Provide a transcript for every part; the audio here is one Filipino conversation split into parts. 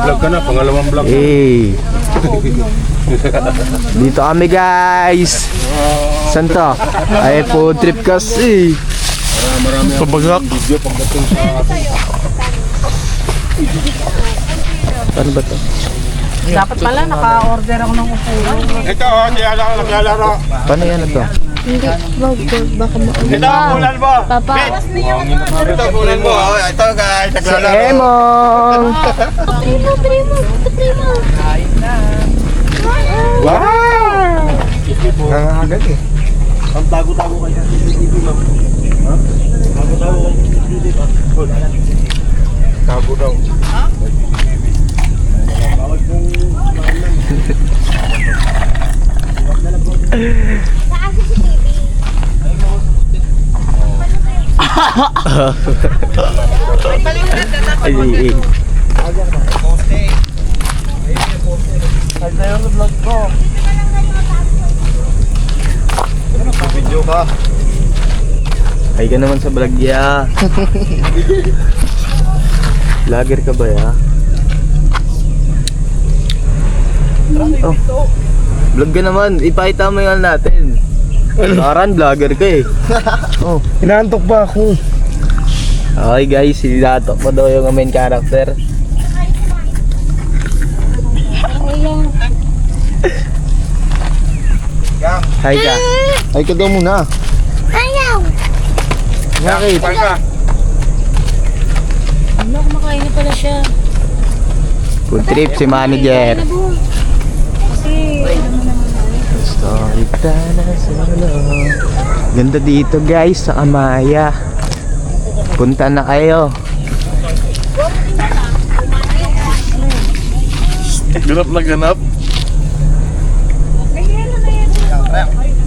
Nag-vlog ka na, pangalawang vlog. Eh. Dito kami guys. Saan to? Ay food trip kasi. Marami pabagak video pagdating sa Ano ba to? Dapat pala naka-order ako ng upo. ito, kaya lang naglalaro. Paano yan ito? Hindi, wag, baka Ito ang bulan mo. Papa. Ito ang bulan mo. Ito guys, Si naglalaro. Emong! Primo. Wow! Nangangagat eh. Ang tago-tago kayo sa CCTV, ma'am. Ha? Tago-tago kayo sa CCTV, ba? Tago daw. Ha? Bawal pong Ay, video ka. ay ka naman sa vlog ya. Vlogger ka ba ya? Oh. Vlog ka naman, ipakita mo yung natin. Karan, vlogger ka eh. Oh. Inaantok pa ako. Okay guys, sinatok mo daw yung main character. Hi ka. Ay ka daw muna. Ayaw. Bakit? Ka. Ano, kumakain na pala siya. Food trip si manager. Kasi, Story na solo. Ganda dito guys sa Amaya. Punta na kayo. Ganap na ganap.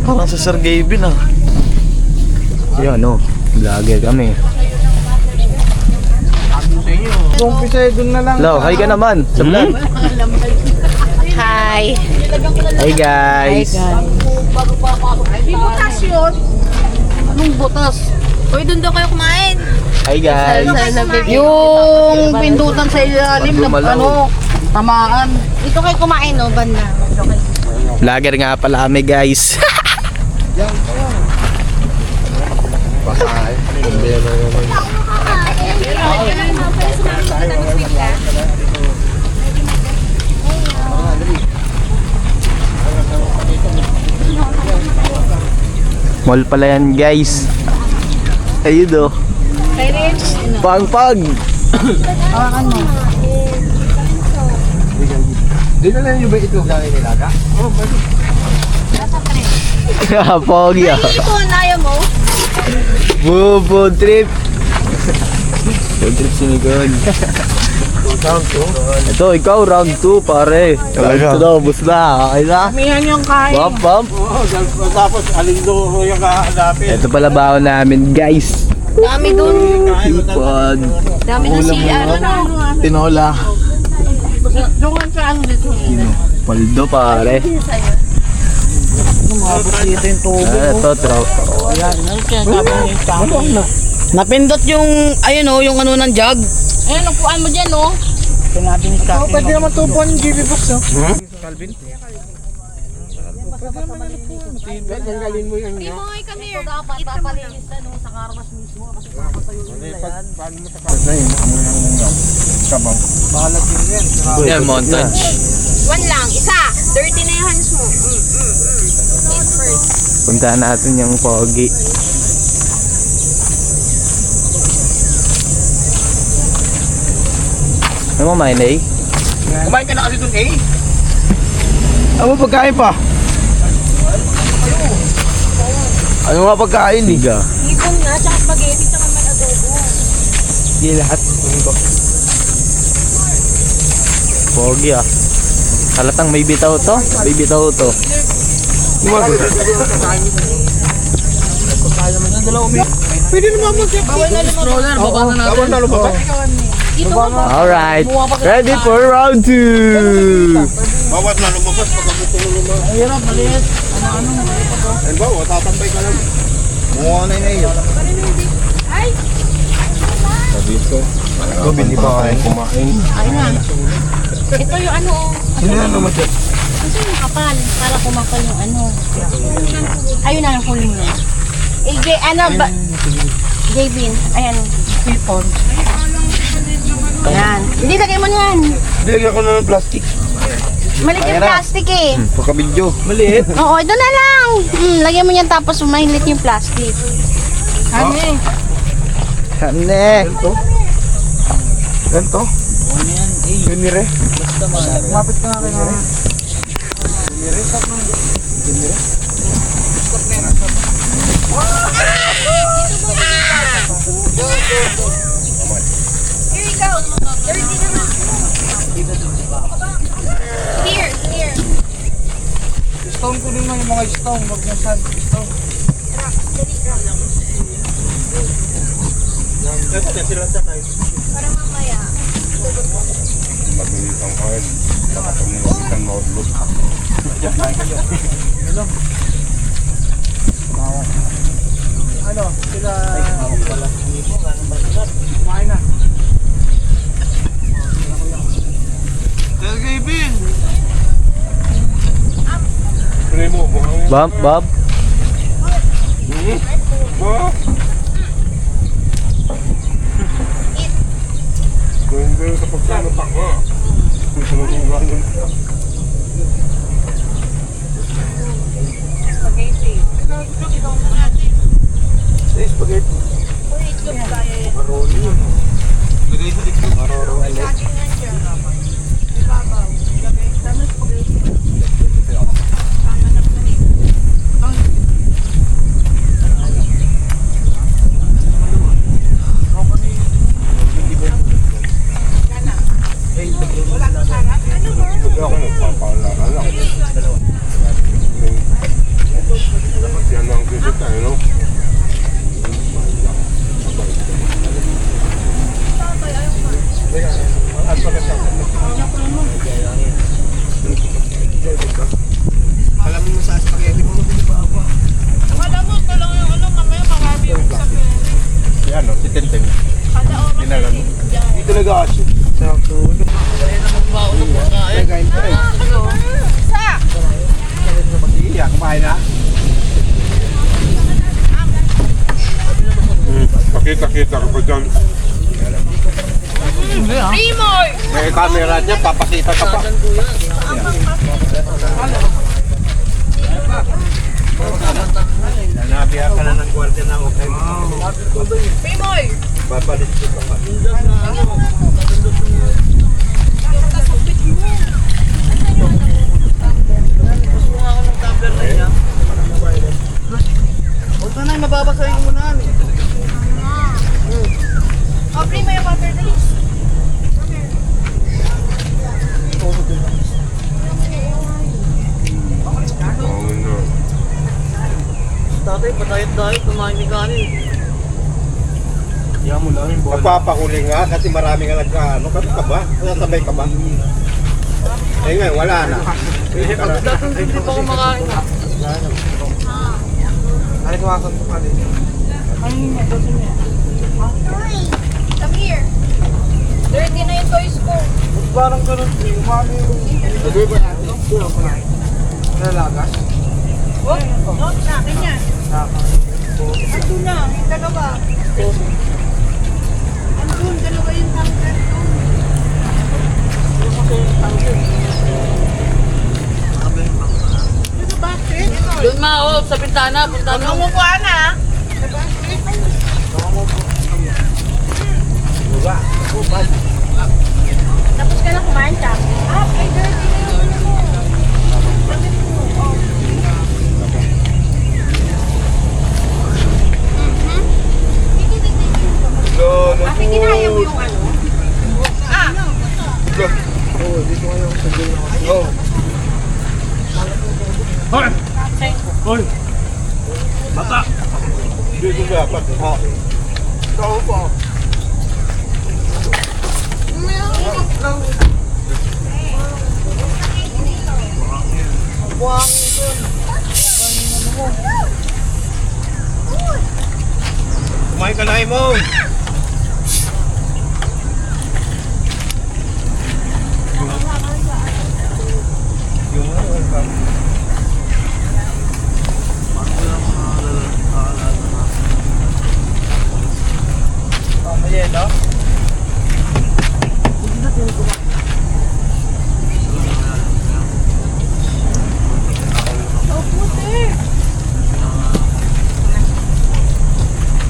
Parang sa Sir Gavin ah. Yan oh, vlogger kami. Umpisa dun na lang. Hello, hi ka naman sa vlog. hi. Hi guys. May butas yun. Anong butas? Uy, doon daw kayo kumain. Hi guys. Yung pindutan sa ilalim na Lumalaw. ano, tamaan. Dito kayo kumain, no? Banda. Vlogger nga pala kami guys. Pasay. Kumbaya na naman. Mall pala yan guys. Ayun oh. Pag. Di na lang yung ba ito lang inilaga? Pogi ah. Ito, naya mo. Food trip. Food trip si Nicole. Ito, ikaw round 2 pare. Round 2 daw, bus na. Okay na. Mihan yung kain. Bump. Oo, tapos alindo yung kahanapin. Ito pala baon namin guys. Dami dun. Hipon. Dami ng CR. Tinola. Doon sa ano dito. Paldo pare. Dito yung tubo. Ito, trout. Napindot yung, ayun o, yung ano ng jug. Ayun, upuan mo dyan o. Sinabi ni Kaki. Pwede naman tupuan yung GB box o. Calvin? Tanggalin mo yan Hindi niya. mo ay kami. Dapat papalinis na nung sa karmas mismo kasi papatayo nila yan. Paano mo sa sabaw? Bahalag din yan. Yan, montage. One lang, isa. Dirty na yung hands mo. Eat first. Puntahan natin yung pogi. Ano mo, Maynay? Kumain ka na kasi dun eh. Ano pagkain pa? Ano nga pagkain eh? Liga. Ibon na, tsaka spaghetti, tsaka may adobo. Hindi lahat. Pogi ah. Halatang may bitaw to? May bitaw to. Pwede naman mag-bawal na stroller, baba na natin. Bawal na lumabas. Dito ka ba? Alright. Ready for round 2. Bawat na lumabas pag gusto mo lumabas. Ang hirap, maliit. Ay ba, tatambay ka lang. Mukha na yun eh. Ay! Sabi ko, hindi pa kayo kumain. Ayun nga. Ito yung ano, Hindi na naman dyan. kasi yung kapal. Para kumakal yung ano. Ayun na, huli mo na. Ano ba? Javin, ayan. Silpon. Ayan. Hindi, lagay mo na yan. Nilagyan ko na ng plastic. Maliit yung plastic eh. Pagka-video. Maliit. Oo, ito na lang. Lagyan mo yan tapos mahilit yung plastic. Ano eh? Kane. Ganito. Ganito. Pinire. Mapit ka nga kayo. Here you go. Dirty naman. Here. Stone ko din yung mga stone. Huwag yung sand. Stone. Para mamaya. Mabilis ang kahit makapag-mabilis ang notebook. Ano? Sila... Kumain na. Telgay Primo, buhangin. Bob, Bob. Ba? Ganda sa pagkanatak mo. Gusto mo kung gano'n. Spaghetti. Maroni. Lagay sa dito. Maroni. Hindi ako nagpapaalala lang. Dapat yan ang visit tayo, no? Alam mo sa spaghetti mo. Yan, no? Si Tintin. Dinagan mo. Hindi talaga kasi. Sakto. Kain pa rin. Iya, kumain na. Pakita-kita ka pa dyan. May camera niya, papakita ka pa. Nanabiya ka na ng gwardiya na okay mo. Pimoy! Babalit ko ka pa. Huwag na na, mababasahin mo na. Primo yung water drinks. Buhangin na. Tatay, patayot-dayot, kumain ni kanin. Yan mo lang yung bola. Napapahuli nga kasi marami nga nagkaano. Kami ka ba? Nasabay ka ba? Eh ngayon, wala na. Dapat hindi pa kumakain. Ay, tuwasan ko pa din. Come here. Dirty na yung toys ko. Parang ganun. Umami yung... Sabi ba natin? Nalagas? Sa akin yan. Andun na, yung dalawa. Andun, dalawa yung tanker. Doon ma, sa pintana, punta na. Umukuha na. Tapos ka na kumain ka. Ay dirty na yung ano mo. Ate, kinaya mo yung ano? Dito dapat. Ikaw po. Kumain ka na, Imo.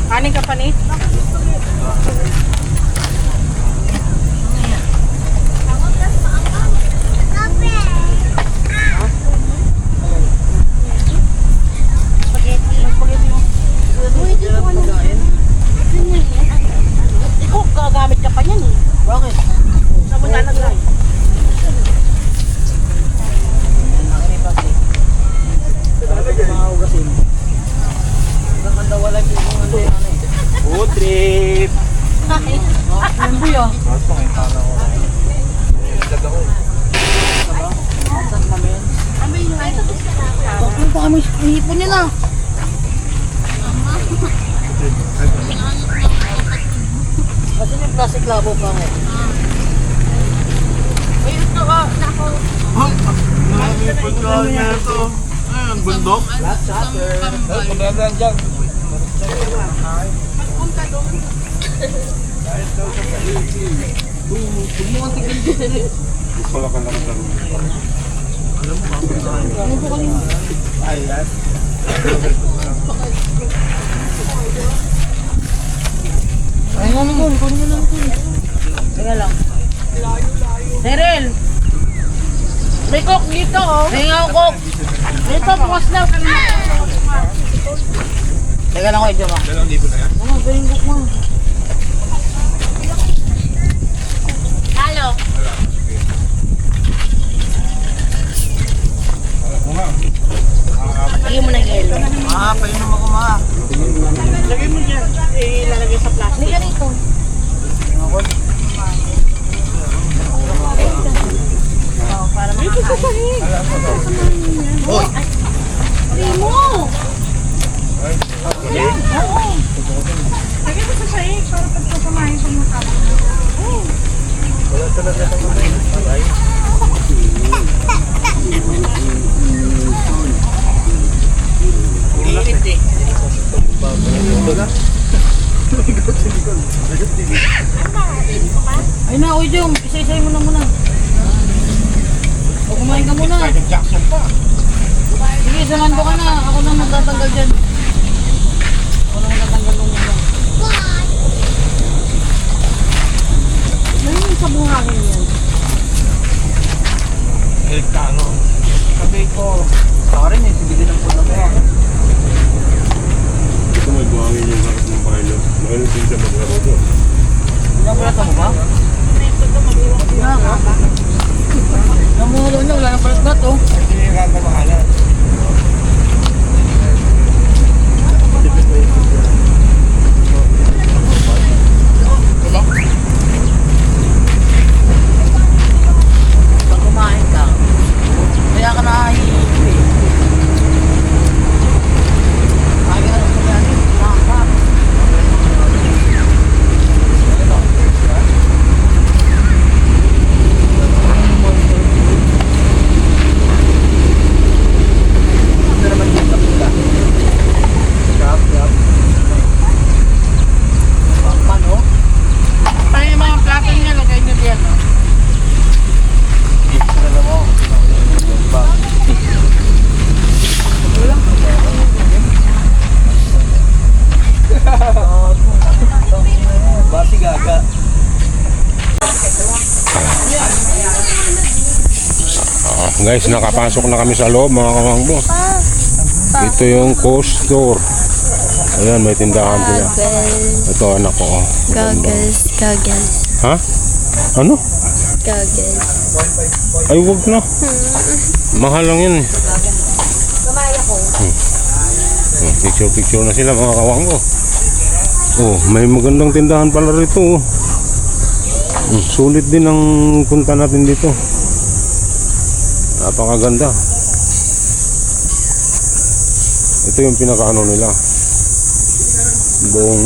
Kanin ka pa ni? Ikaw, gagamit ka pa yan eh. Bakit? Saan mo nalagay? Food trip! Ano ba yun? Bakit pa kami ihipon niya na? Kasi may plastic labo pa nga. Bundok? Wala ka naman lang. Ay, nga naman, kunin mo lang ito. Teka lang. Daryl! May coke dito, oh. May nga coke. Dito, bukas na. Teka lang ko, Idyo ma. Dalawang libo na yan? Ano, galing coke mo. Halo. Lagyan mo ng yelo. Painom ako ma. Lagay mo dyan. Ilalagay sa plastic. Liga rito. Oh, para makakain. Hoy! Primo! Oo. Lagay mo sa sahig para pagpapamahin sa mga tao. Init eh. Ay na, Uy Jom. Isa-isay mo na muna. O kumain ka muna. Jackson pa. Sige, sumando ka na. Ako na magtatanggal dyan. Ako na magtatanggal nung muna. Ano yung sa buhangin yan? Electano. Sabi ko, sa rin eh. Sige din ang puno mo. Ito may buhangin yung harap ng Milo. Milo din siya maglaro doon. Pinabalata mo ba? Wala ka. Namulo niya, wala nang palat na to. Hindi yung kakamahalan. Pag kumain ka, kaya ka nahihiwi. Lagi ka nang kumain, nakakap. Ito naman yung kapita. Shop. Paano? Paano yung mga plato niya, lagay niyo diyan. Basi gaga. Guys, nakapasok na kami sa loob mga kamangbo. Ito yung co-store. Ayan, may tindahan sila. Ito anak ko. Oh. Goggles. Ha? Ano? Goggles. Ay, wag na. Mahal lang yun eh. Picture na sila mga kawanggo. Oh, may magandang tindahan pala rito. Oh. Sulit din ang punta natin dito. Napakaganda. Ito yung pinakaano nila. Buong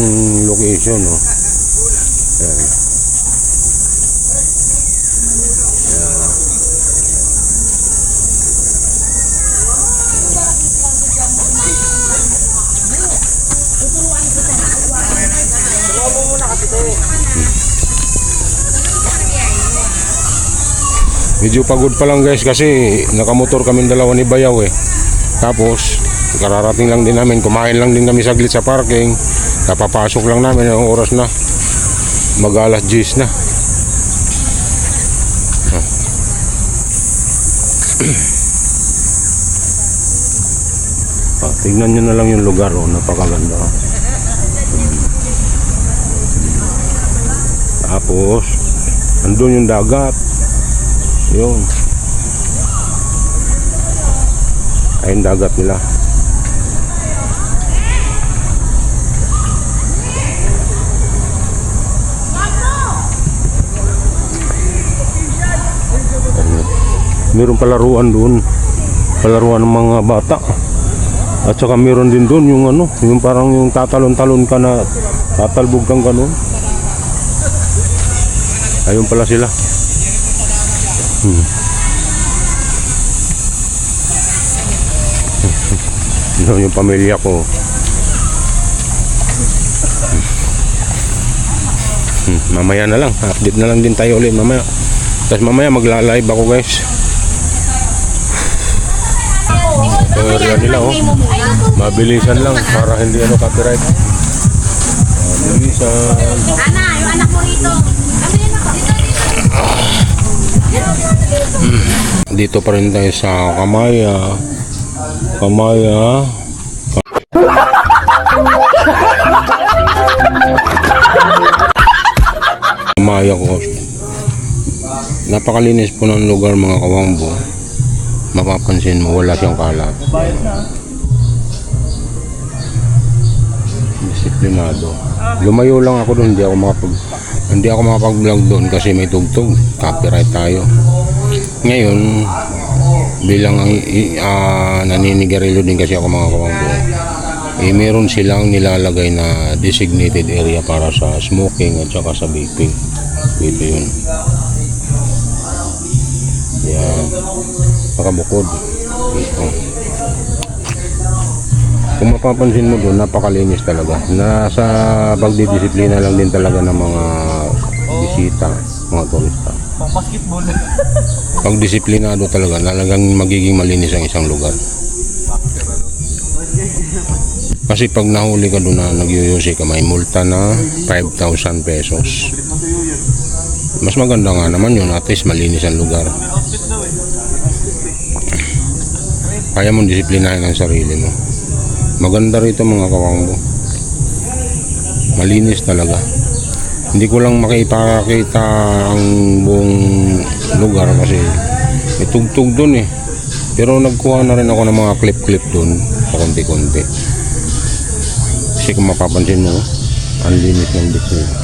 location, oh. Ayan. Medyo pagod pa lang guys kasi nakamotor kami dalawa ni Bayaw eh. Tapos kararating lang din namin, kumain lang din kami saglit sa parking. Kapapasok lang namin, ang oras na mag-alas 10 na. Tignan nyo na lang yung lugar, oh, napakaganda. Tapos andun yung dagat. Yun. Ayun dagat nila. Meron palaruan doon. Palaruan ng mga bata. At saka meron din doon yung ano, yung parang yung tatalon-talon ka na tatalbog kang ganun. Ayun pala sila. Ito yung pamilya ko. Mamaya na lang, update na lang din tayo ulit mamaya. Tapos mamaya magla-live ako guys. Ito area nila oh. Mabilisan lang para hindi ano copyright. Mabilisan. Ana, yung anak mo rito. Dito pa rin tayo sa Kamaya. Kamaya ko. Napakalinis po ng lugar mga kawangbo. Mapapansin mo wala siyang kalat. Disiplinado. Lumayo lang ako doon, hindi ako makapag-vlog doon kasi may tugtog, copyright tayo. Ngayon bilang naninigarilyo din kasi ako mga kawangbo, meron silang nilalagay na designated area para sa smoking at saka sa vaping. Dito yun. Yan. Nakabukod. Dito. Kung mapapansin mo doon, napakalinis talaga. Nasa pagdidisiplina lang din talaga ng mga bisita, mga turista. Pang-basketball. Pag disiplinado talagang magiging malinis ang isang lugar. Kasi pag nahuli ka doon na nagyuyusi ka, may multa na 5,000 pesos. Mas maganda nga naman yun, at least malinis ang lugar. Kaya mong disiplinahin ang sarili mo. Maganda rito mga kawangbo. Malinis talaga. Hindi ko lang makipakita ang buong lugar kasi may tugtog doon eh. Pero nagkuha na rin ako ng mga clip doon sa konti-konti. Kasi kung mapapansin mo, ang linis ng beach nila.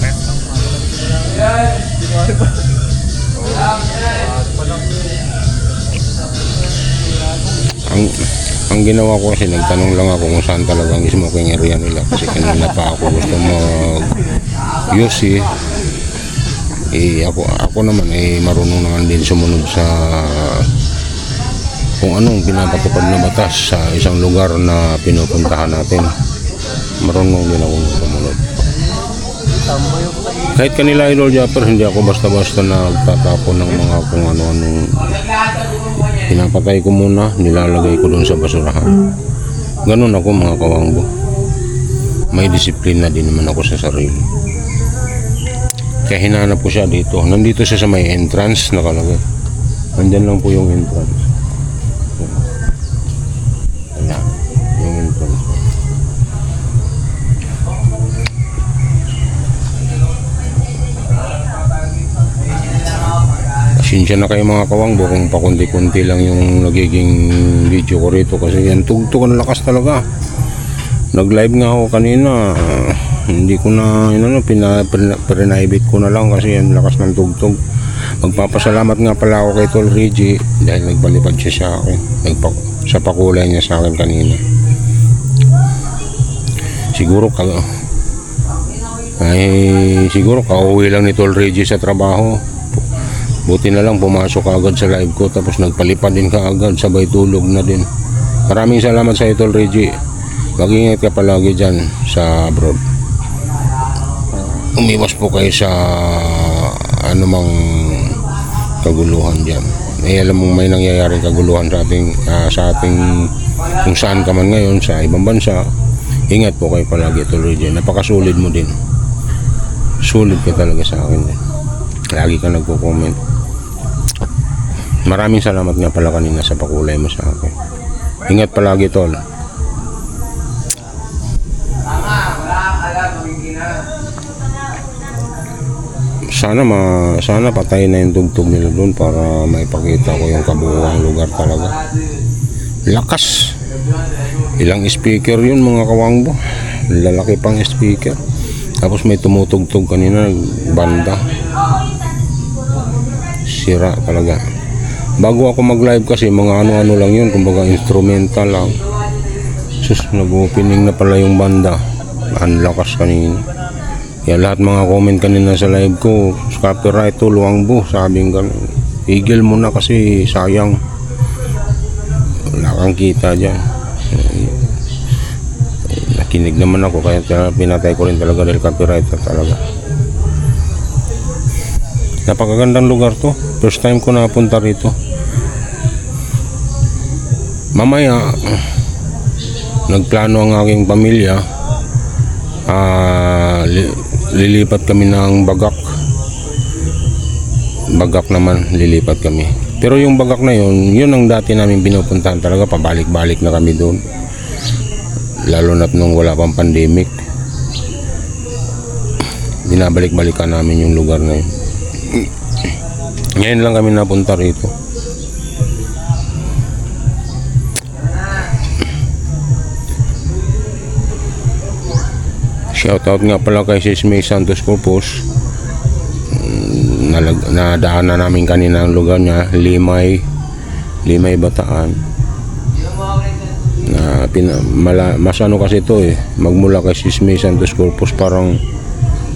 Ang ginawa ko kasi nagtanong lang ako kung saan talagang smoking area nila kasi kanina pa ako gusto mag-use ako naman marunong naman din sumunod sa kung anong pinapatupad na batas sa isang lugar na pinupuntahan natin. Marunong din ako sumunod. Kahit kanila Idol Japper, hindi ako basta-basta nagtatapon ng mga kung ano-anong. Pinapatay ko muna, nilalagay ko doon sa basurahan. Ganun ako mga kawangbo. May disiplina din naman ako sa sarili. Kaya hinanap ko siya dito. Nandito siya sa may entrance nakalagay. Andyan lang po yung entrance. Ayan, yung entrance. Pasensya na kayo mga kawangbo kung pakunti-kunti lang yung nagiging video ko rito kasi yan tugtog ang lakas talaga. Nag-live nga ako kanina, hindi ko na pinaibit ko na lang kasi yan lakas ng tugtog. Magpapasalamat nga pala ako kay Tol Reggie dahil nagbalipad siya sa akin, sa pakulay niya sa akin kanina. Siguro kauwi lang ni Tol Reggie sa trabaho. Buti na lang pumasok agad sa live ko tapos nagpalipad din ka agad, sabay tulog na din. Maraming salamat sa Tol Reggie. Mag-ingat ka palagi dyan sa abroad. umiwas po kayo sa anumang kaguluhan dyan. Alam mo may nangyayaring kaguluhan sa ating kung saan ka man ngayon sa ibang bansa. Ingat po kayo palagi tuloy dyan. Napakasulid mo din. Sulit ka talaga sa akin din. Lagi ka nagko-comment. Maraming salamat nga pala kanina sa pakulay mo sa akin. Ingat palagi, tol. Sana patayin na yung tugtog nila doon para maipakita ko yung kabuuang lugar talaga. Lakas. Ilang speaker yun mga kawangbo. Lalaki pang speaker. Tapos may tumutugtog kanina banda. Sira talaga. Bago ako mag-live kasi mga ano-ano lang yun, kumbaga instrumental lang. Sus, nag-opening na pala yung banda. Ang lakas kanina. Kaya lahat mga comment kanina sa live ko, copyright to Luangbo, sabing gano'n. Tigil mo na kasi sayang. Wala kang kita dyan. Nakinig naman ako kaya pinatay ko rin talaga dahil copyright na talaga. Napakagandang lugar to. First time ko napunta rito. Mamaya nagplano ang aking pamilya, lilipat kami ng Bagak naman, lilipat kami. Pero yung Bagak na yun ang dati namin pinupuntahan talaga, pabalik-balik na kami doon, lalo na't nung wala pang pandemic. Binabalik-balikan namin yung lugar na yun. Ngayon lang kami napunta rito. Shoutout nga pala kay Sis May Santos Corpus. Nadaan na namin kanina ang lugar niya, Limay Bataan. Mas ano kasi ito magmula kay Sis May Santos Corpus parang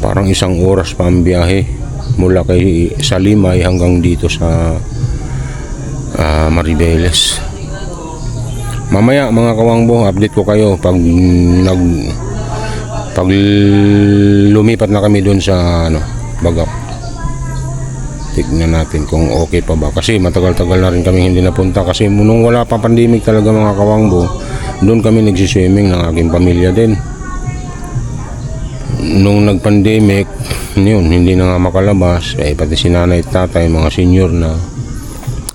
1 oras pa ang biyahe mula sa Limay hanggang dito sa Maribeles. Mamaya mga kawangbo, update ko kayo pag lumipat na kami doon sa Bagak. Tignan natin kung okay pa ba kasi matagal-tagal na rin kami hindi napunta kasi nung wala pa pandemic talaga mga kawangbo, doon kami nagsiswimming ng aking pamilya din. Nung nag-pandemic yun, hindi na nga makalabas pati si nanay at tatay, mga senior na,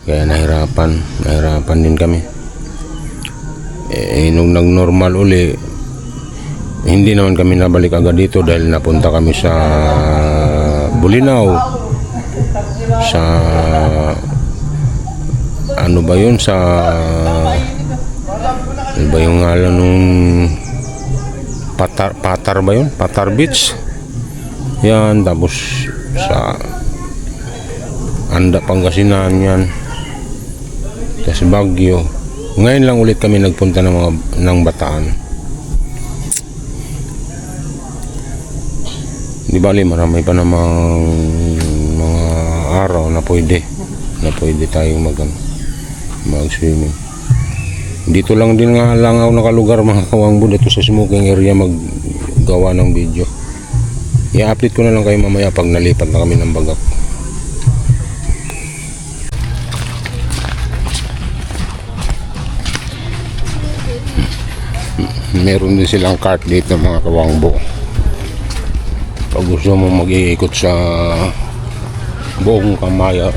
kaya nahirapan din kami. Nung nag-normal uli, hindi naman kami nabalik agad dito dahil napunta kami sa Bulinaw, sa ano ba yun, sa ano ba yung ngalan nung Patar ba yun? Patar Beach yan, tapos sa Anda, Pangasinan yan, tapos Baguio. Ngayon lang ulit kami nagpunta ng Bataan. Di bali marami pa namang mga araw na pwede tayong mag-swimming. Dito lang din nga lang ako nakalugar mga kawangbo, dito sa smoking area maggawa ng video. I-update ko na lang kayo mamaya pag nalipat na kami ng Bagak. Meron din silang cart dito mga kawangbo. Pag gusto mo mag-iikot sa buong Kamaya.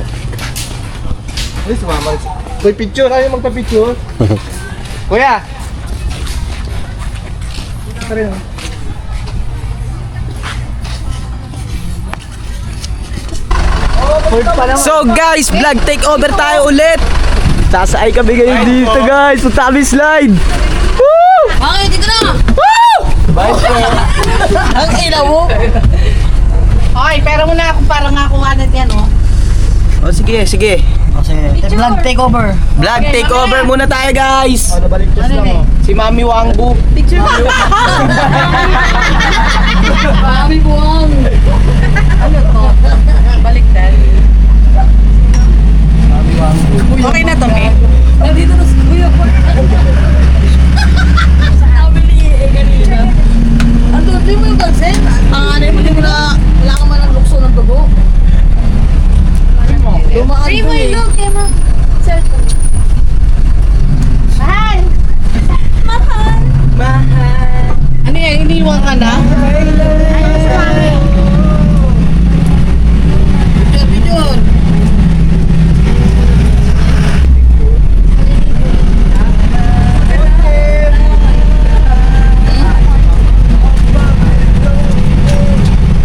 Ay, sumama rin. Kuya, picture. Ayaw magpa-picture. Kuya! So guys, vlog takeover tayo ulit. Sasakay kami ngayon dito guys. Punta kami slide. Woo! Okay, dito na! Ang ina mo. Okay, pera mo na ako para nga kuha na yan, oh. Oh, sige. Vlog takeover. Vlog takeover muna tayo guys. Nabaligtas lang oh. Si Mami Wangbu. Picture mo. Mami buwang. Ano to? Baliktad. Okay na to, me? Nandito na si Kuya po. Sabi ni kanina. Ano, di mo yung pansin? Ang ano mo, di mo na Free mo yung look, kaya ma. Cellphone. Mahal! Mahal! Mahal. Ano yan? Iniwan ka na? Ano sa mami? Yun.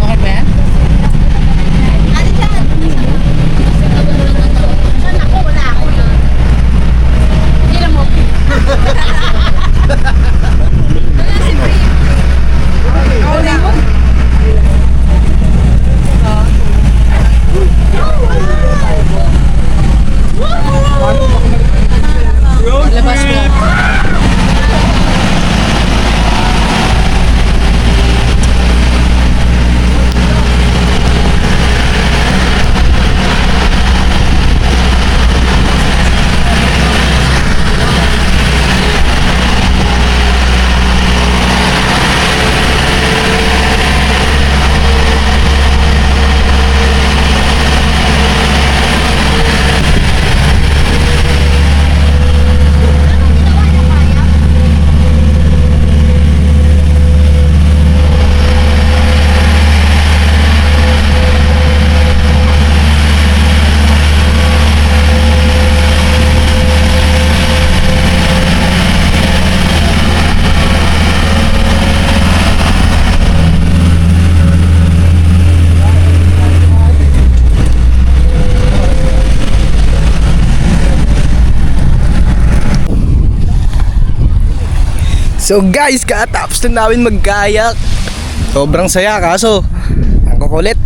Okay ba yan? Ano dyan? Saan ako? Wala ako yun. Hindi lang mo. Labas mo. So guys, katapos na namin magkayak. Sobrang saya kaso ang kukulit.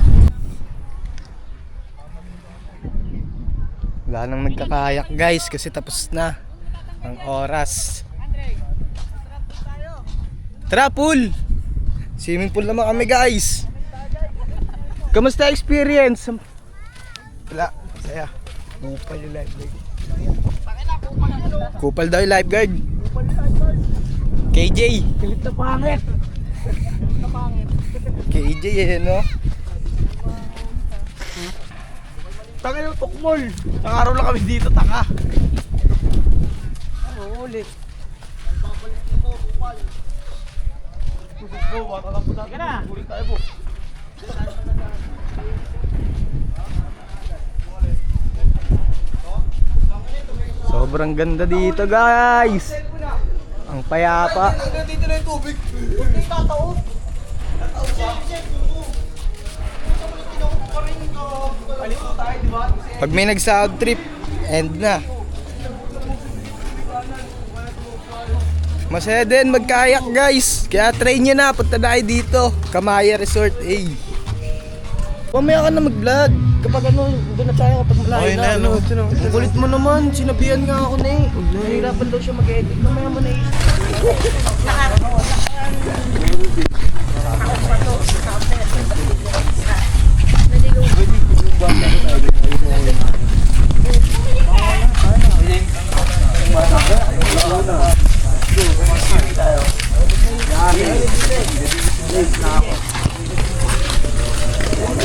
Wala nang nagkakayak guys kasi tapos na ang oras. Tara pool! Swimming pool naman kami guys. Kamusta experience? Wala, saya. Kupal yung lifeguard. Kupal daw yung lifeguard. KJ! Pilit na pangit! KJ eh, no? Taka yung tukmol! Nakaraw lang kami dito, taka! Oo, ulit. Sobrang ganda dito guys! Ang payapa. Dito na yung tubig. Huwag na itataot. Pag may nag-sound trip, end na. Masaya din magkayak guys. Kaya try nyo na, punta na kayo dito. Kamaya Resort A. Mamaya ka na mag-vlog. Kapag ano, doon na tayo kapag malayo na. Ano. Ang kulit mo naman, sinabihan nga ako na eh. Nahirapan daw siya mag-edit. Mamaya mo na eh.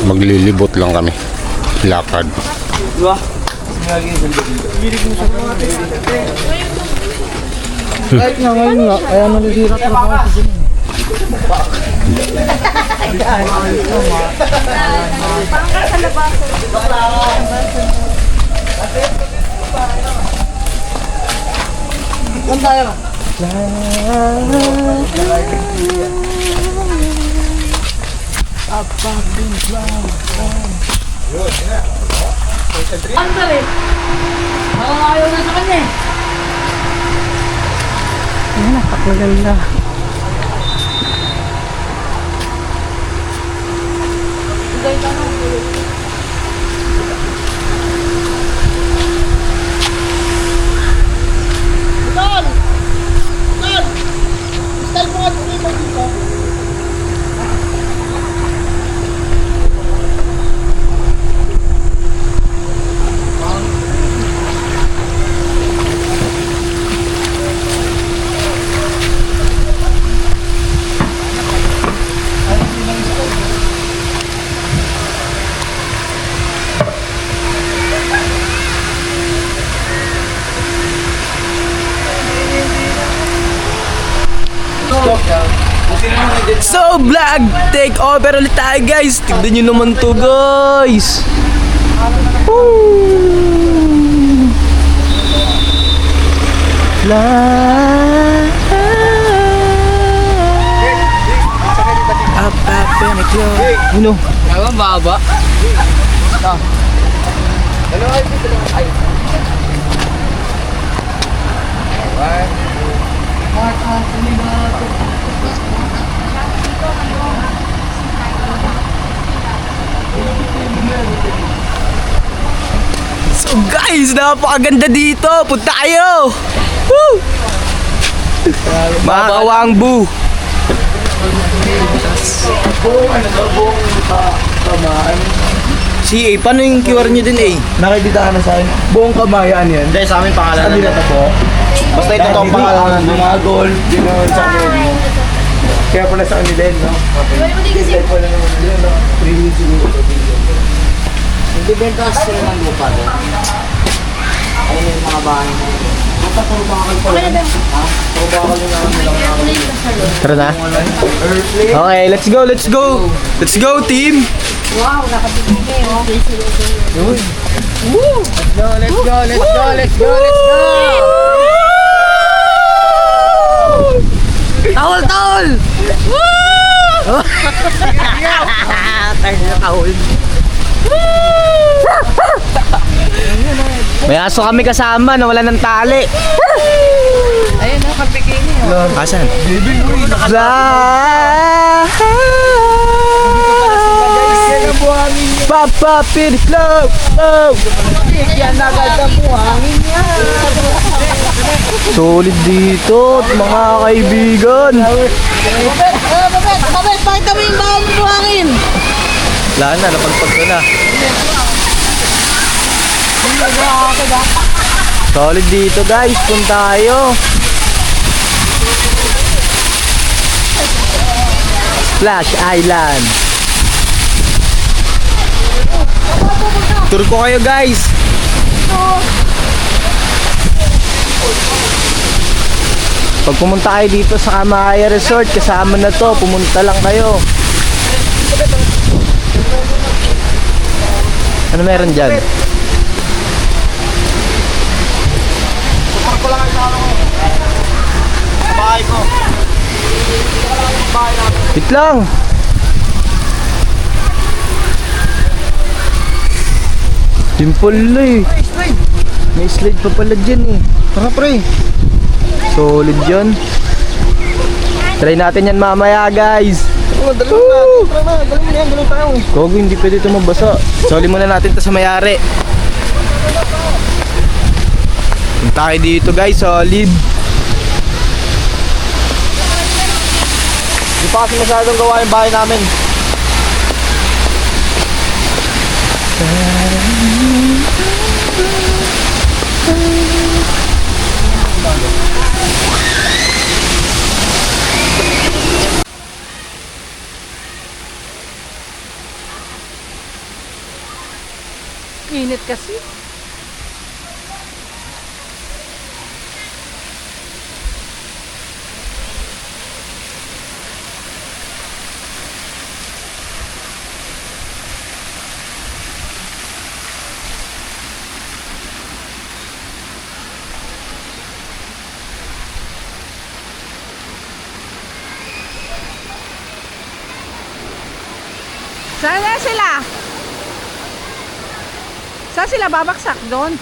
Maglilibot lang kami. Lakad. Kahit nga ngayon nga, kaya nalisirat na ako sa dyan. Under eh. Ayaw na sa kanya eh. Ayan, napakulal na. So vlog, take over ulit tayo guys. Tignan nyo naman to guys. Woo! Up, panic low. Uno. Ewan, baba. So guys, napakaganda dito. Punta kayo. Woo! Mga kawangbu. Si A, paano yung QR nyo din A? Nakikita ka na sa akin. Buong kamayan yan. Hindi, sa amin pangalan. Sa kanila to po. Basta ito ang pangalan. Mga gold, gano'n sa amin. Kaya pala sa kanila din, no? Kasi pala naman nila, no? 3 minutes siguro. Hindi benta kasi sila ng lupa doon. Ayun yung mga bahay mo. Tara na. Okay, let's go, let's go. Let's go team. Wow, nakabigay oh. Let's go, let's go, let's go, let's go! Tawol, tawol. Tawol. May aso kami kasama na wala ng tali. Ayun, nakabigay niya. Asan? Papa Pirit Love! Yan agad ang buhangin niya. Solid dito, mga kaibigan. Babet, bakit kami yung bawang buhangin? Wala na, napagpag ko na. Solid dito guys, punta tayo. Splash Island. Tour ko kayo guys. Pag pumunta kayo dito sa Kamaya Resort, kasama na to, pumunta lang kayo. Ano meron dyan? Support ko lang ang sa ko. Sa bahay ko. Bahay namin. Wait lang. Simple na eh. May slide pa pala dyan eh. Tara pre. Solid yun. Try natin yan mamaya guys. Dali mo na yan, ganun tayo. Gogo, hindi pwede ito mabasa. Soli muna natin ito sa mayari. Punta tayo dito guys, solid. Hindi pa kasi masyadong gawa yung bahay namin. Init kasi. Saan na sila? Saan sila babaksak doon?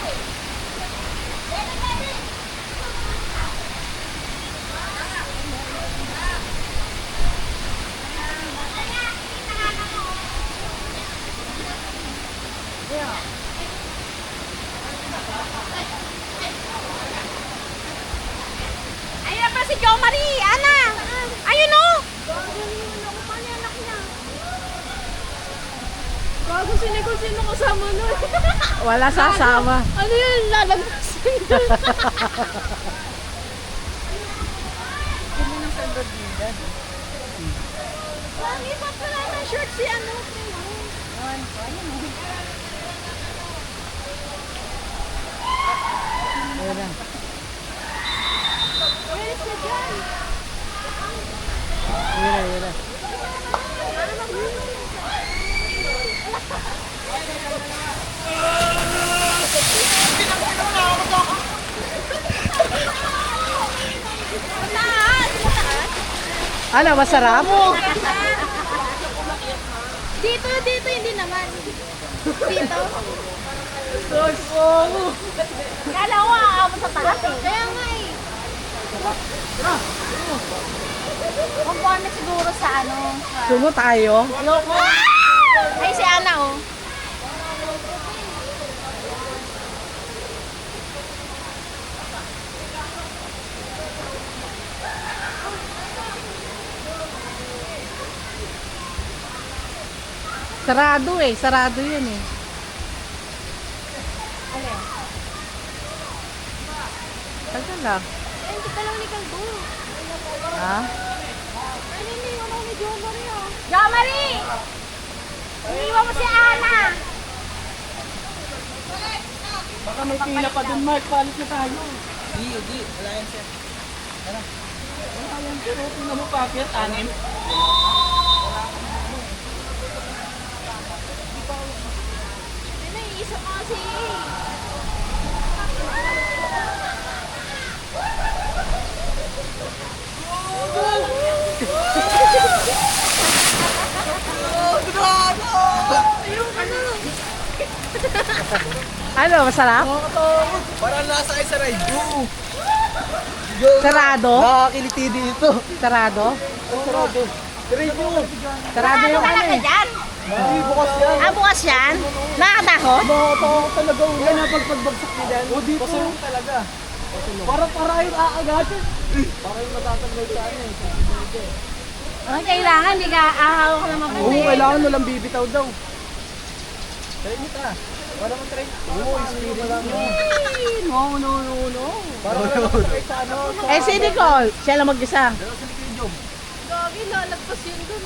Ayun na pa si Jo Marie, Ana. Ayun oh. Bago sino kasama nun. Wala sasama. Ano yun? Lalagpasin doon. Lagi pa pala ng shirt si ano. Where is the gun? Yun na. Ano, masarap? Dito, hindi naman. Dito. Kala ko aabot sa taas eh. Kaya nga eh. Conforme siguro sa ano. Sumo tayo. Ay, si Ana oh. Sarado eh. Sarado yun eh. Ano? Tagal lang. Ay, hindi ka lang ni Kalbo. Ha? Ay, hindi. Ano ni Jo Marie oh. Jo Marie! Iniwan mo si Ana. Baka may pila pa dun, Mark. Palit na tayo. Hindi na, iisa pa kasi eh. Ano, masarap? Parang nasa ay sa ride. Oo. Sarado? Nakakiliti dito. Sarado? Sarado. Ride mo. Sarado yung ano Talaga eh. dyan? Hindi, bukas yan. Ah, bukas yan? Nakakatakot? Nakakatakot talaga. Yan ang pagpagbagsak ni Dan. O dito. Pasulong talaga. Parang yung aagatin. Parang yung matatanggal sa ano eh. Ang kailangan, hindi ka ahawak na mabuti. Oo, kailangan walang bibitaw daw. Try mo ta. Wala mong try. Oo, speedy lang. No. Parang wala mong try sa ano. Eh, si Nicole. Siya lang mag-isa. Gagi, lalagpas yun dun.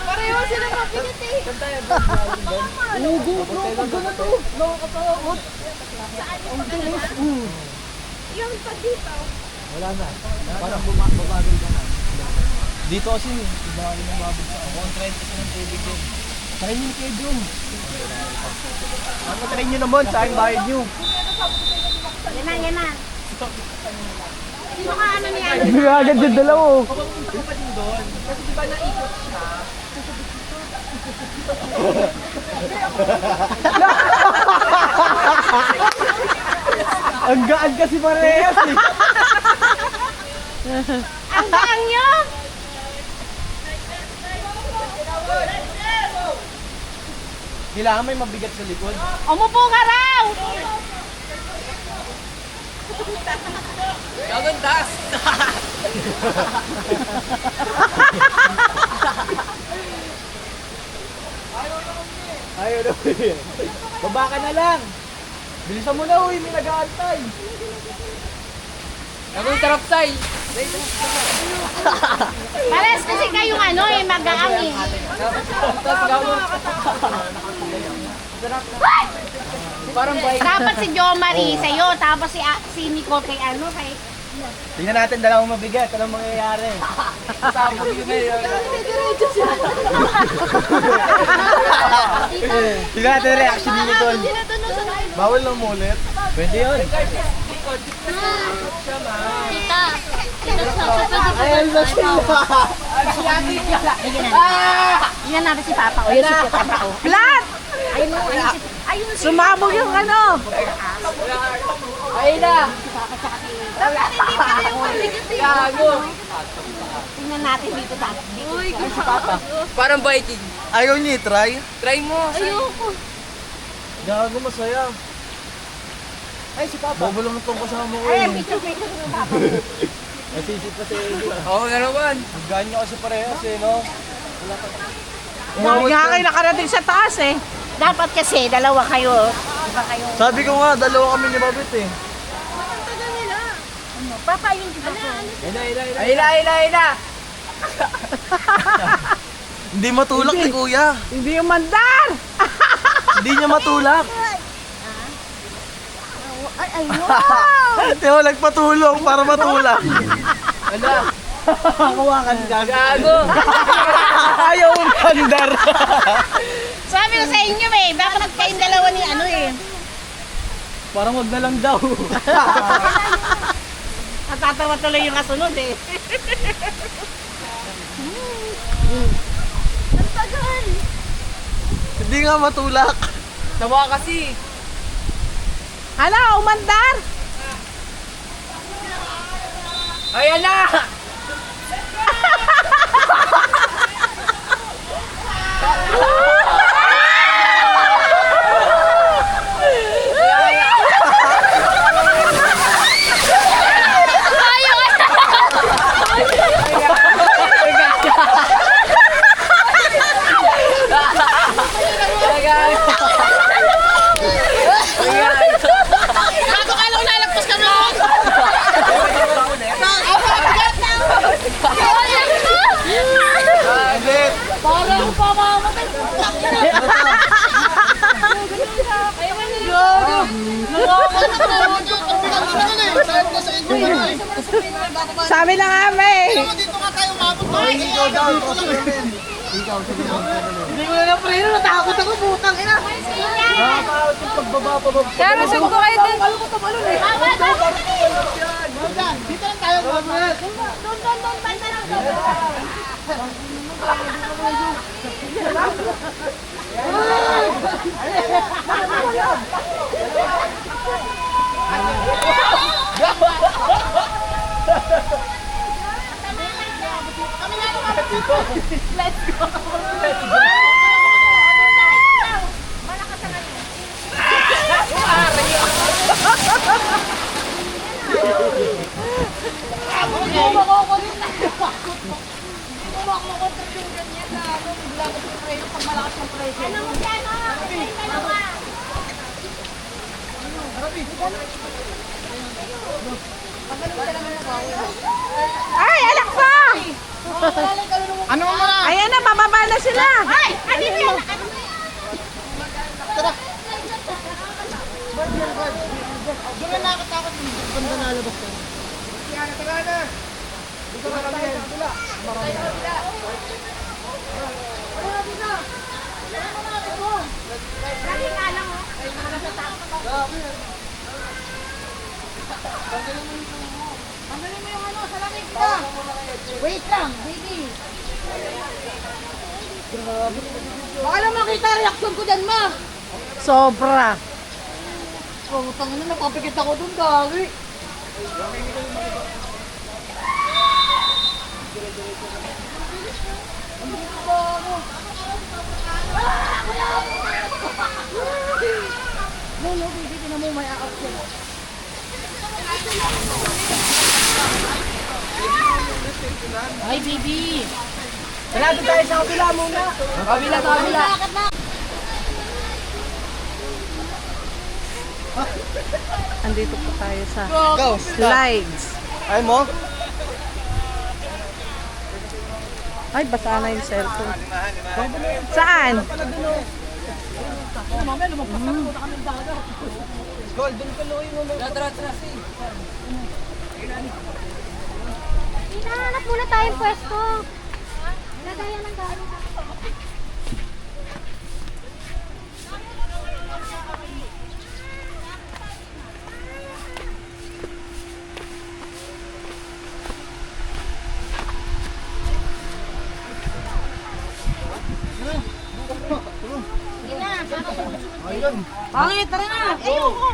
Pareho sila mapilit eh. Oo, go. Pag gano'n to. Nakakatakot. Saan yung pagkalaman? Yung pag dito. Wala na. Parang bumabagal ka na. Dito kasi, bumabagal ng babag sa kontrain kasi ng tubig din. Try nyo kayo dun. Ano try nyo naman, saan bayad nyo? Yan na. Sino ka ano ni ano? Agad yung dalawa. Ang gaan kasi parehas eh. Ang gaang nyo! Kailangan may mabigat sa likod. Umupo ka raw! Ayaw na eh. Baba ka na lang. Bilisan mo na uy, may nag-aantay. Pares kasi kayong ano eh, magaang eh. Dapat si Jo Marie sa'yo, tapos si Nicole kay ano, kay... Tingnan natin dalawang mabigat. Anong mangyayari? Sabog yun na yun. Tingnan natin ang reaction ni Nicole. Bawal lang mulit. Pwede yun. Tita, Ayan na sila. yan natin si Papa. O, yun si Papa. O. Flat! Ayun si... Sumabog yung ano. Dapat hindi pa yung mabigat eh. Tingnan natin dito sa atin. Uy, Parang biking. Ayaw niya i-try? Try mo. ayoko. Gago, masaya. Ay, si Papa. Bobo lang itong kasama ko. Ay, picture ng Papa. Nasisip pa si Eddie. Oo, gano'n. Ang ganyo kasi parehas eh, no? Hindi nga kayo nakarating sa taas eh. Dapat kasi, dalawa kayo. Iba kayo. Sabi ko nga, dalawa kami ni Babit eh. Papa, yun dito. Ayla! Hindi matulak ni Kuya. Hindi yung mandar. Hindi niya matulak. Ay, ay, wow! Teo, nagpatulong para matulak. Ala. Kawakan ka. Gago. Ayaw mong kandar. Sabi ko sa inyo eh, dapat kayong dalawa ni ano eh. Parang wag na lang daw. natatawa tuloy yung kasunod eh. Ang tagal. Hindi nga matulak. Tawa kasi. Hala, umandar! Ayan na! Bago ka lang lalagpas ka nun. Parang pamamatay. Sabi na nga, may. Hindi ko na na-preno, natakot ako, putang ina. Nakakatakot yung pagbaba pa. Kaya nasa ko kayo din. Dito lang tayo, Manuel. Doon, banda lang doon. Ay, alak pa! Ano mo na? Ayan na, bababa na sila. Ay! Ano yan? Doon na nakatakot yung banda nalabas ko. Kaya na, taga na. Dito na kami yan. Lagi nga lang, oh. Tanggalin mo yung ano, salamin kita. Wait lang, baby. Baka lang makita reaction ko dyan, ma. Sobra. Putang ina, napapikit ako dun, gagi. No, baby, tinan mo may akap ko. Ay, baby. Wala doon tayo sa kabila muna. Kabila, kabila. Andito po tayo sa Go, slides. Ay mo? Ay, basa na yung cellphone. Saan? Golden Kaloy mo. Hinahanap muna tayong pwesto. Nagaya ng garo. Pangit, tara na. Ayoko.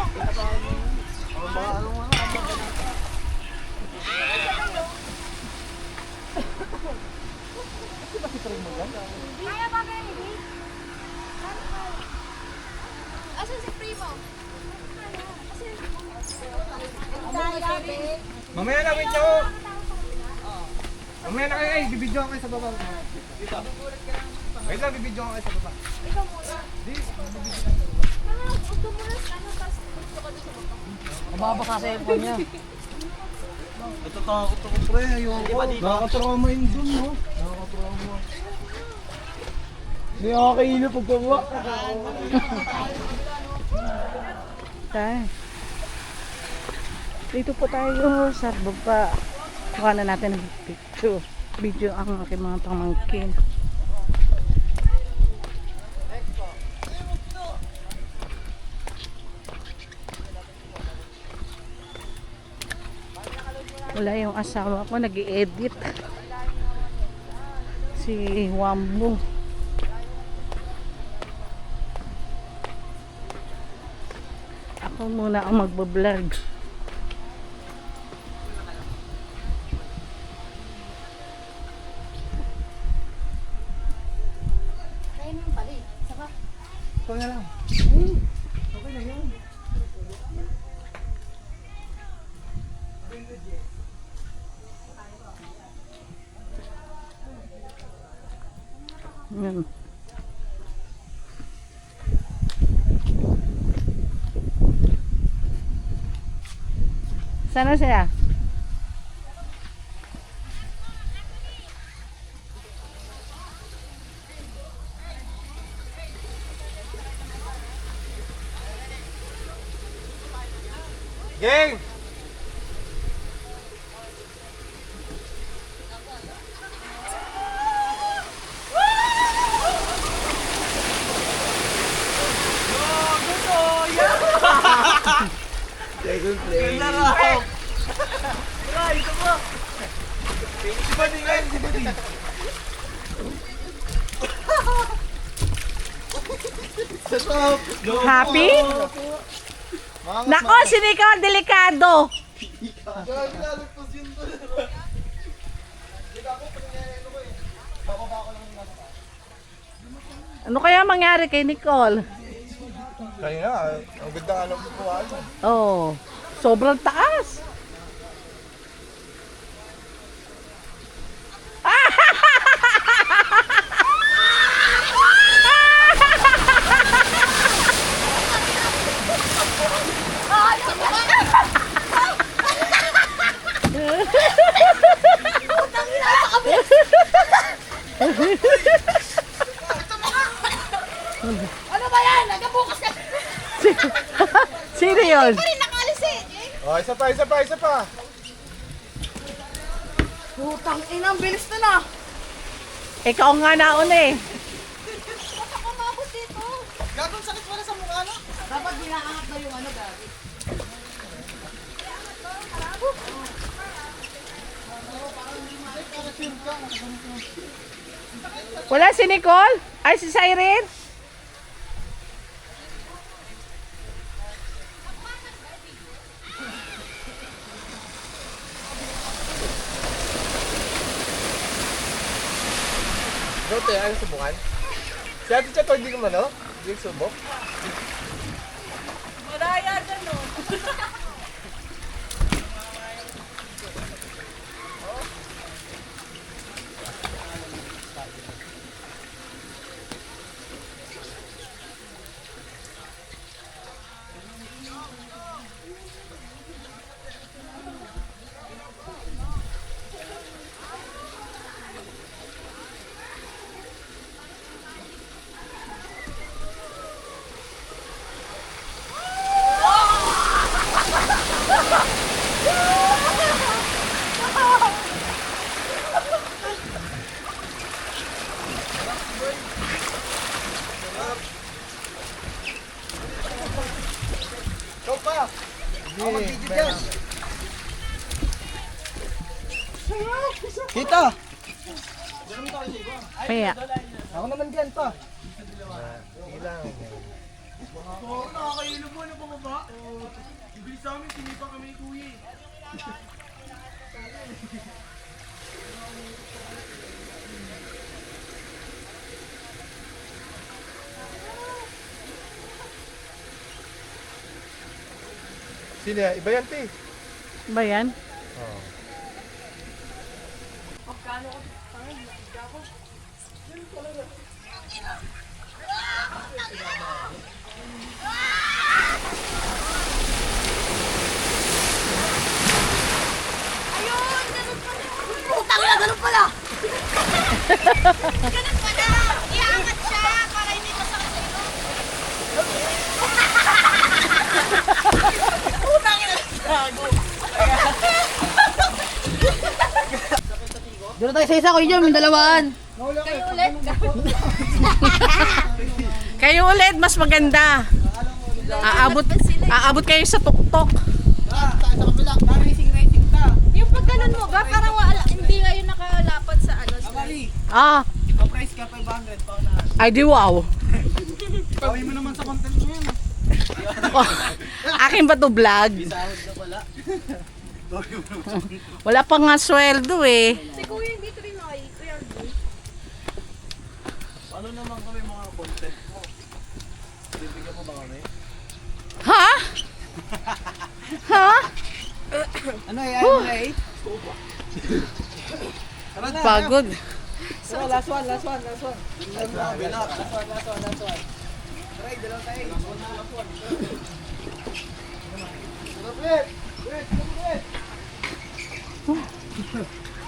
Kaya ba, baby? Asan si Primo? Mamaya na, wait nyo. Mamaya na kayo, bibidyo kayo sa baba. Dito. Wait lang, bibidyo kayo sa baba. Ikaw muna. Huwag ka muna, ano, tapos gusto ka doon sa baba. Mababasa sa cellphone niya. Natatakot ako, pre. Ayoko. Nakakatrauma yun dun, no? Nakakatrauma. Hindi ako kailo pagkawa. Tayo. Dito po tayo sa baba. Kuha na natin ng picture. Video ang aking mga pamangkin. Wala yung asawa ko, nag-i-edit. Si Wambo. Ako muna ang magbablog. Kaya naman pala eh. Saka, Ito na lang. Yan. Sana siya? Gang! Second place. Happy? Nako, si Nico, delikado. Ano kaya mangyari kay Nicole? Kaya, ang ganda nga ng bukuhan. Oh, sobrang taas. Ano ba yan? Nagabukas ka. Sino yun? Pa rin nakalis eh. Oh, isa pa, isa pa, isa pa. Putang ina, ang bilis na na. Ikaw nga nauna eh. Ba't ako mabot dito? Gagong sakit mo na sa mukha, no? Dapat binaangat na yung ano, gagi. Wala si Nicole? Ay, si Siren? Bro, tayo ayaw subukan. Si Ate Chato, hindi ka man, no? Hindi ka subok. Ikaw pa! Ako mag-video dyan. Kita! Kaya. Ako naman dyan pa. Sino yan? Iba yan, te. Ba yan? Putang ina, ganun pala. Ganun pala. Iangat siya para hindi masakit sa ilo. Putang ina. Doon tayo sa isa ko dyan, may dalawaan. Kayo ulit. Kayo ulit, mas maganda. Aabot kayo sa tuktok. Tayo sa kabila. Racing, racing tayo. Yung pag ganun mo ba, parang wala, hindi ngayon nakalapat sa ano. Ah, Pa-price ka 500 pa na. ay di wow. Gawin mo naman sa content mo yan. Akin ba to vlog? Sahod na pala. Wala pa nga sweldo eh. Si Kuya hindi rin ay. Kuya Alvin. Ano naman kami mga content mo? Bibigyan mo ba kami? Ha? Ha? Ano eh, ano eh? Pagod. So, last one. Last one. Try, dalawa tayo. Last one.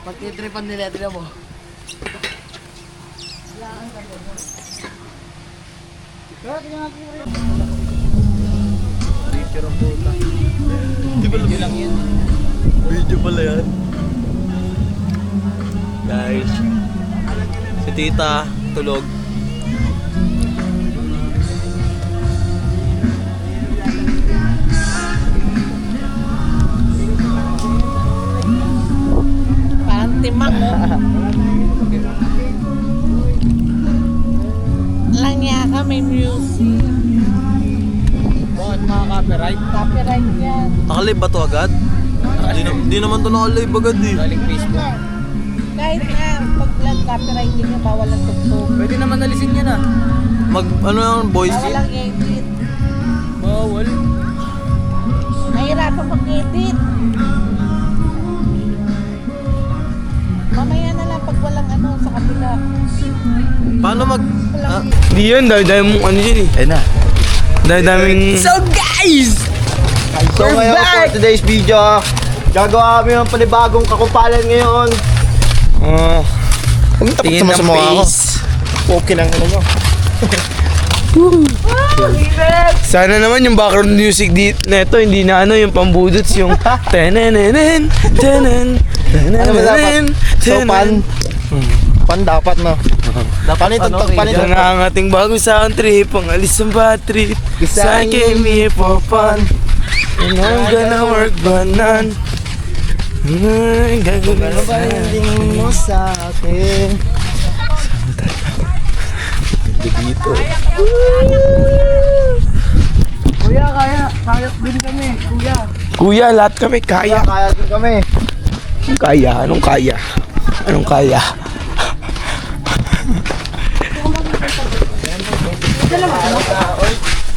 Pagtitripan nila, tignan mo. Video pala yan. Guys, si tita tulog. Parang timang mo. Lang niya ka, may music. Bakit mga copyright? Copyright yan. Nakalive ba to agad? Di naman to nakalive agad eh. Galing Facebook. Kahit na pag-vlog copyright din yung bawal ang tugtog. Pwede naman alisin yan ah. Ano yung voice Bawal ang edit. Bawal. Mahirapan mag-edit. Mamaya na lang pag walang ano sa kabila. Paano mag... Ah, Hindi yun, dahil mong ano yun eh. ayun na. Dahil So guys! So ngayon for today's video, gagawa kami ng panibagong kakupalan ngayon. tingin ng face. Okay lang ano mo. Sana naman yung background music neto hindi na ano yung pambudots yung tenenenen tenen Ano ba dapat? tenenen So pan dapat no. Dapat nito Ang nangangating bago sa trip, ang alis ng bad trip. Cause I came here for fun and I'm gonna work banan. Gagawin Ano ba yung mo sa akin? dito. Kuya, kaya din kami, kuya. Kuya, lahat kami kaya. Kaya din kami. Kaya, anong kaya? Anong kaya?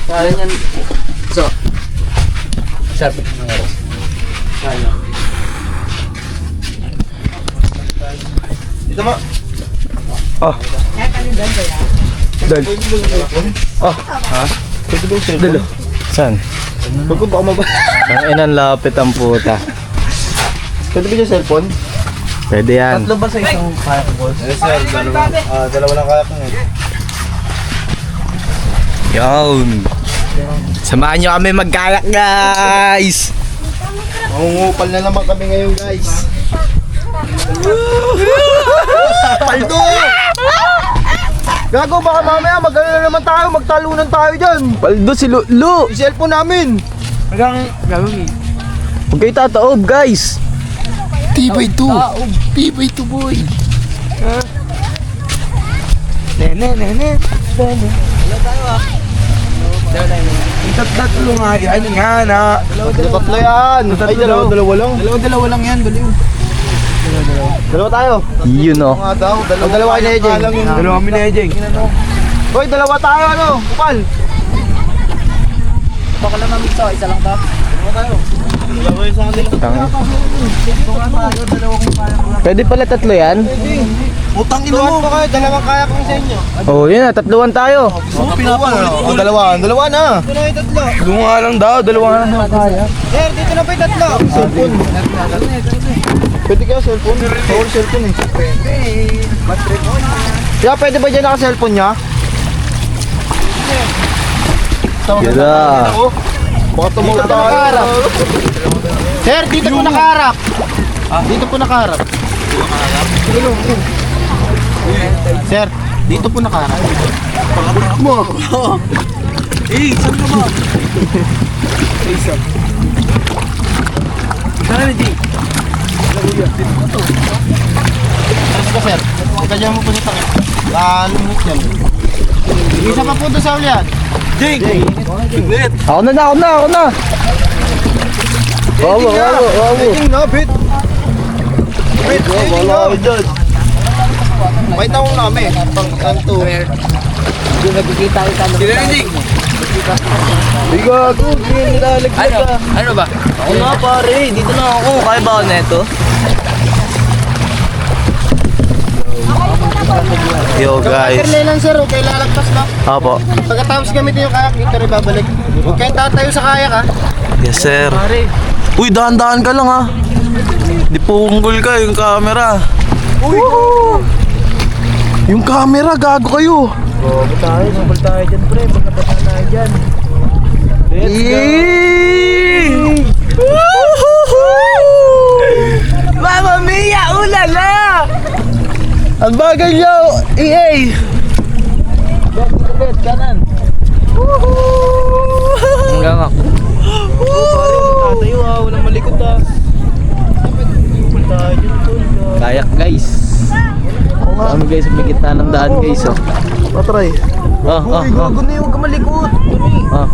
Kaya niyan. So. Sharp ng oras. Kaya. Dito mo. Oh. Dal. Oh. Ha? Pwede ba yung cellphone? Dalo. Saan? Huwag ko baka mababa. Ang inan lapit ang puta. Pwede ba yung cellphone? Pwede yan. Tatlo ba sa isang kayak ko? Yes sir, dalawa lang kayak ko eh. Yun. Samahan nyo kami magkayak guys. Mangungupal na naman kami ngayon guys. Paldo! Gago baka mamaya mag-ano na naman tayo, magtalunan tayo dyan. Paldo si Lulu. Yung cellphone namin. Hanggang gagawin. Huwag kayo tataob guys. Tibay to. Tibay to boy. Nene. Tatlo nga yan nga na. Tatlo yan. Ay, dalawa lang. Dalawa lang yan. Dalawa tayo. Yun o. Nga daw, dalawa kayo na Ejeng. Dalawa kami na Ejeng. Hoy, dalawa tayo ano, kupal. Baka lang namin isa lang ta. Dalawa tayo. Dalawa yung sa akin. Pwede pala tatlo yan? Utang ina mo. Pa kayo, dalawang kaya kami sa inyo. Oo, yun na. Tatluan tayo. Ang dalawa na. Ito na yung tatlo. Doon nga lang daw. Dalawa nga lang kaya. Sir, dito na pa yung tatlo. Cellphone. Pwede kaya cellphone? Power cellphone eh. Pwede. Kaya pwede ba dyan naka-cellphone niya? Gila. Baka tumulong tayo. Sir, dito po nakaharap. Dito po nakaharap. Sir, dito po nakaharap. Pagabot mo. Saan ka ba? Saan na, G? kuya. Dito na to. Ano ka, sir? Itanyan mo po sa takip. Lalumot yan. Isa pa po doon sa ulian. Jing! Bit! Ako na. Wawo. Jing, no? Bit! Bit! Wala kayo dyan. Makita mo namin. Pang-kanto. Hindi nagkikita yung tanong. Sila na, Jing! Ay, gago. Nilalaglag ka. Ano ba? Ako na, pare. Dito na ako. Kaya ba ako neto? Yo, guys. Kapag lang, sir. Okay, lalagpas na. Apo. Pagkatapos gamitin yung kayak, dito rin babalik. Huwag kayong tatayo sa kayak, ha? Yes, sir. Uy, dahan-dahan ka lang, ha. Di punggol ka yung camera. Uy! Yung camera, gago kayo. Bago tayo, nabal tayo dyan, pre. Pagkabasa tayo dyan. Let's go! Mamma mia, ulala! Ang bagal nyo, EA! Bet, kanan. Hanggang ako. Pare, tatayo, ha. Walang malikot, ha. Nabal tayo dyan, tol. Kayak, guys. Kami guys, may gitna ng daan, guys, oh. Patry. Uy, gago na yun, huwag ka malikot. Ah.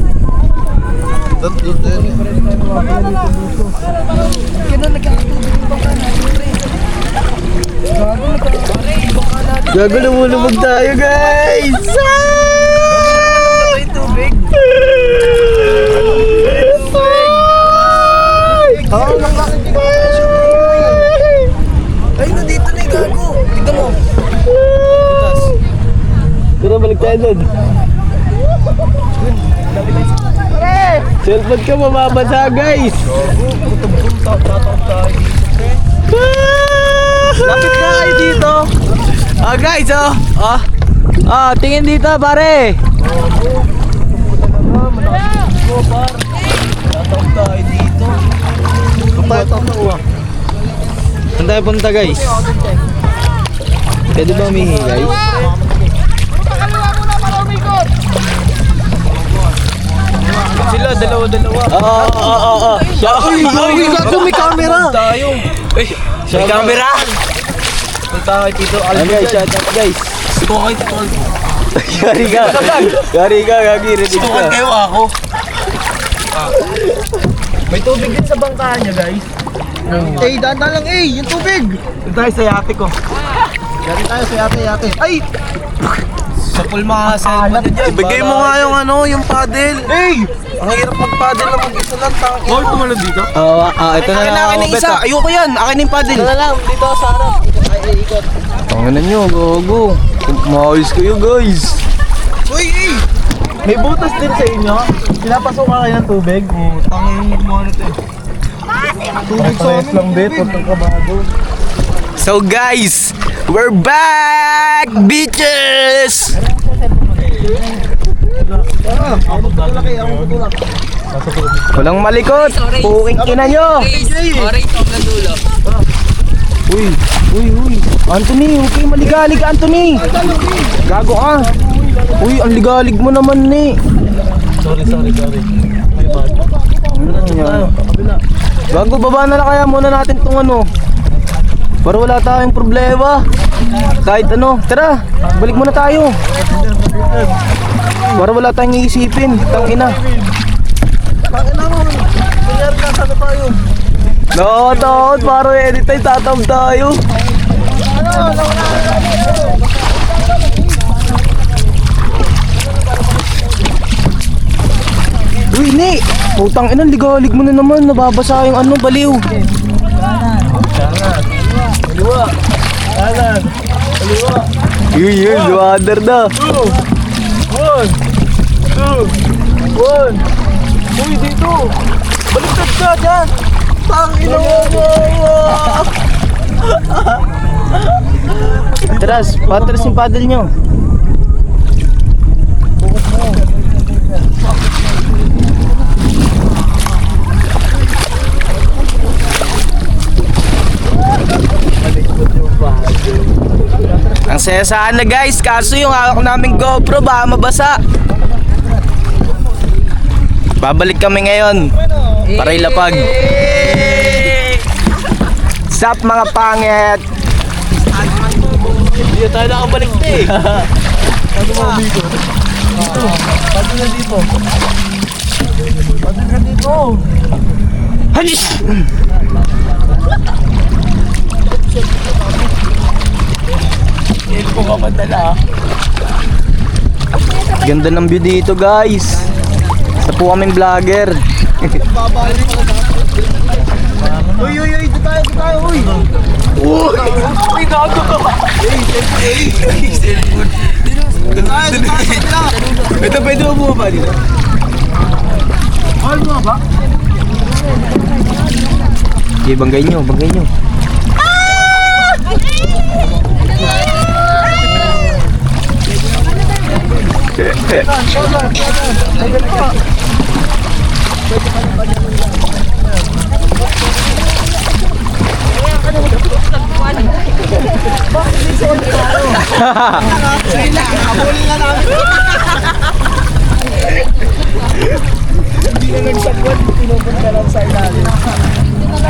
Gago, lumulubog tayo, guys! Ay, nandito na yung gago. Tignan mo. Tara, balik tayo doon. Cellphone ka, mababasa, guys. Lapit na kayo dito. Ah, guys, oh. Tingin dito, pare. Saan tayo punta, guys? Pwede ba umihi, guys? Sila, dalawa-dalawa. Oo. Uy, gago, may camera. May camera? Punta kayo dito. Ano, guys, shout out, guys. Stukay dito. Gari ka. Gagi, ready ka. kayo ako. May tubig din sa bangkahan niya, guys. Eh, daan lang, yung tubig. Doon tayo sa yate ko. Dali tayo sa yate. Ay! Sa pool mga cellphone niya dyan. Ibigay mo nga yung yung paddle. Hey! Ang hirap mag-paddle na mag-isa lang. Huwag pumalad dito. Oo, ito na lang ako, isa. Ayoko yan. Akin yung paddle. Ito na lang, dito sa harap. Ay, ikot. Tanganan nyo, gogo. Maayos kayo, guys. Uy! May butas din sa inyo. Pinapasok ka kayo ng tubig. Tangin mo ano ito eh. Tubig sa amin. Lang bet, huwag kang kabado. So guys, we're back, bitches! Walang malikot, puking ina nyo! Uy! Anthony, huwag kayong maligalig, Anthony! Gago ka! Uy, ang ligalig mo naman ni! Sorry. Gago, baba na lang kaya muna natin tong para wala tayong problema. Kahit tara, balik muna tayo. Para wala tayong iisipin, tangina. Nakakatakot, para anytime tatam tayo. Uy, ni! Putang ina, ligalig mo na naman, nababasa yung baliw. Kaliwa. Kanan. Kaliwa. Yun, water na. 1, 2, 1. Uy, dito. Baliktad ka dyan. Tangina mo. Tras, patras yung paddle nyo. Ang saya sana, guys, kaso yung hawak naming GoPro baka mabasa. Babalik kami ngayon para ilapag. Sup mga pangit? Hindi tayo nakabalik na eh. Ano mo dito? Dito. Pati na dito. Pati na dito. Hadis! Hindi ko mamadala. Ganda ng view dito guys. Isa po kaming vlogger. Uy, dito tayo, uy. Uy, gago ka. Ito, pwede mo bumaba dito. Ano ba? Okay, banggay nyo.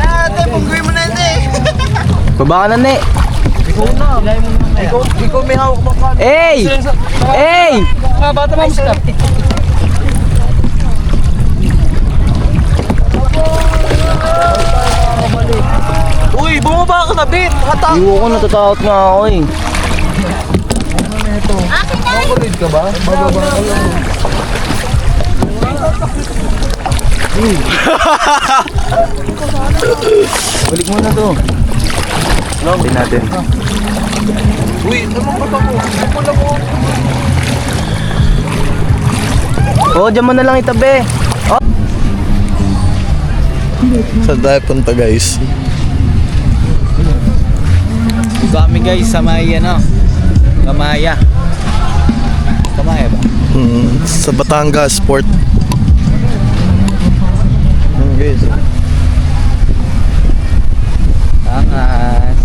Ate, punggoy mo na ito eh. Baba ka na, ne. Ikaw may hawak mo ka. Hey! Hey! Mga bata mo, stop. Uy, bumaba ka na, Bit. Hatak. Iwo ko, natatakot nga ako eh. Makulit ka ba? Bababa ka lang. Balik mo na to. Lobby natin. Uy, ano ba ako? Wala mo. Oh, dyan mo na lang itabi. Oh. Saan tayo punta, guys? Dito kami guys sa may ano, Kamaya. Kamaya ba? Sa Batangas Port. Guys. Angas.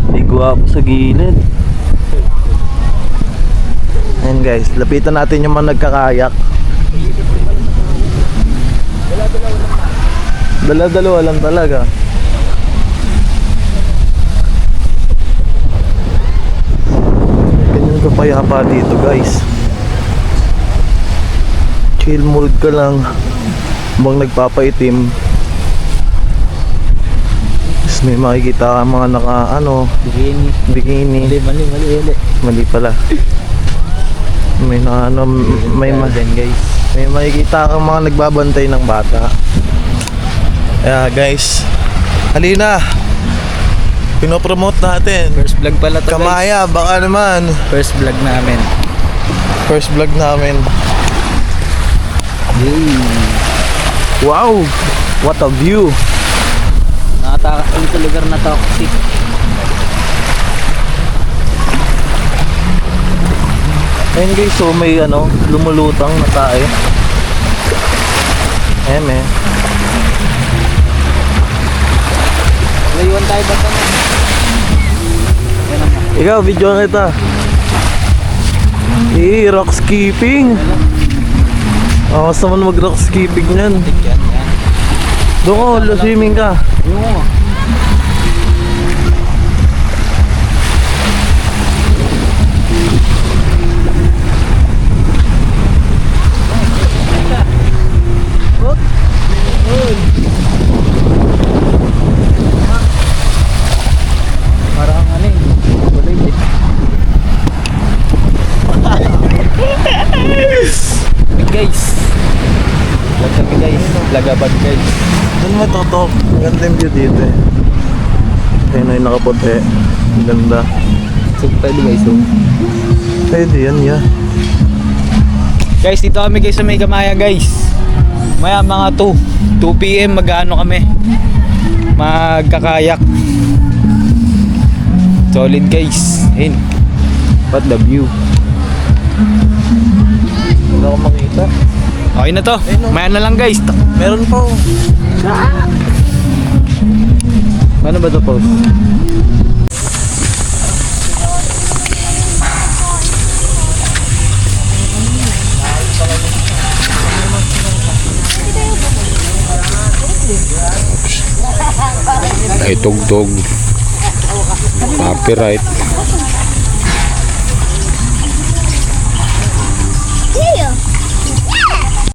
May gwapo sa gilid. Ayan guys, lapitan natin yung mga nagkakayak. Dala-dalawa lang talaga. Ganyan ka payapa dito guys. Chill mood ka lang habang nagpapaitim. Tapos may makikita ka mga naka bikini. Mali pala. May na ano, may guys. may makikita kang mga nagbabantay ng bata. Kaya guys, halina. Pinopromote natin. First vlog pala to guys. Kamaya, baka naman. First vlog namin. First vlog namin. Wow! What a view! Nakataka dito lugar na toxic. Ayun guys, so may ano, lumulutang na tayo. Ayan eh. Layuan tayo ba sa mga? Ikaw, video kita. Rock skipping. Mas naman mag rock skipping yan. Doon ko, swimming ka. Yung parang ano eh. Kulay eh. Guys. Vlog kami guys. Vlogabad guys. Doon mo totok. Ang ganda yung view dito eh. Ayun na yung nakaputi. Ang ganda. So pwede guys. So. Pwede yan, yeah. Guys, dito kami guys sa may Kamaya guys. Maya mga 2 PM mag-ano kami. Magkakayak. Solid guys. Ayun. What the view. Wala akong makita. Okay na to. Maya na lang guys. Meron pa oh. Ano ba to post? Ay tugtog. Copyright.